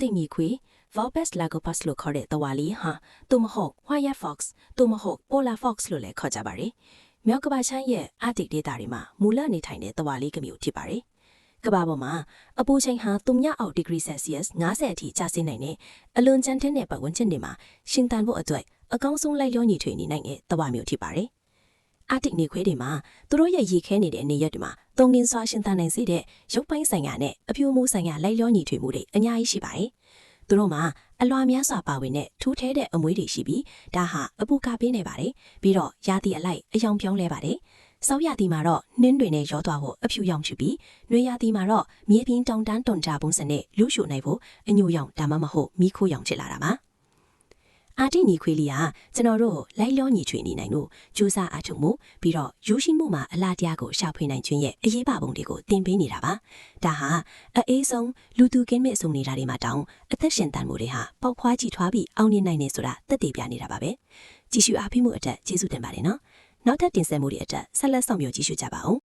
တိတ်မီခွေ Vulpes lagopus လို့ခေါ်တဲ့တဝါလေးဟာသို့မဟုတ် Wire fox သို့မဟုတ် Polar fox လို့လည်းခေါ်ကြပါတယ်။မြောက်ကဘာချမ်းရဲ့အာတိတ်ဒေသတွေမှာမူလနေထိုင်တဲ့တဝါလေးကမျိုးဖြစ်ပါတယ်။ကဘာပေါ်မှာအပူချိန်ဟာ3ညအောက်ဒီဂရီဆယ်စီယပ်50အထိကျဆင်းနိုင်တဲ့အလွန်ကြမ်းတမ်းတဲ့ပတ်ဝန်းကျင်တွေမှာရှင်သန်ဖို့အတွက်အကောင်းဆုံးလိုက်လျောညီထွေနေနိုင်တဲ့တဝါမျိုးဖြစ်ပါတယ်။အာတိတ်နေခွေတွေမှာသူတို့ရဲ့ရေခဲနေတဲ့နေရက်တွေမှာသုံးကင်းစွာရှင်သန်နိုင်စေတဲ့ရုပ်ပိုင်းဆိုင်ရာနဲ့အဖြူမှုဆိုင်ရာလိုက်လျောညီထွေမှုတွေအများကြီးရှိပါတယ်။သူတို့မှာအလွာများစွာပါဝင်တဲ့ထူးထဲတဲ့အမွေးတွေရှိပြီးဒါဟာအပူကာပေးနေပါတယ်ပြီးတော့ရာသီအလိုက်အယောင်ပြောင်းလဲပါတယ်ဆောင်းရာသီမှာတော့နှင်းတွေနဲ့ရောသွားဖို့အဖြူရောင်ဖြစ်ပြီးနွေရာသီမှာတော့မြေပြင်တောင်တန်းတွန်ကြပုံစံနဲ့လူရှုနိုင်ဖို့အညိုရောင်ဒါမှမဟုတ်မီးခိုးရောင်ဖြစ်လာတာပါအာတိညီခွေလီဟာကျွန်တော်တို့လိုက်လောညီချွေနေနိုင်လို့ကြိုးစားအားထုတ်မှုပြီးတော့ယူရှိမှုမှာအလားတရားကိုရှာဖွေနိုင်ခြင်းရဲ့အရေးပါပုံတွေကိုသင်ပေးနေတာပါဒါဟာအေးဆုံးလူသူကင်းမဲ့ဆုံးနေတာတွေမှာတောင်အသက်ရှင်တန်မှုတွေဟာပေါက်ဖွားကြည့်ထွားပြီးအောင်မြင်နိုင်နေဆိုတာသက်သေပြနေတာပါပဲကြည့်ရှုအားပေးမှုအတွက်ကျေးဇူးတင်ပါတယ်နော်နောက်ထပ်တင်ဆက်မှုတွေအတွက်ဆက်လက်ဆောင်မြော်ကြည့်ရှုကြပါဦး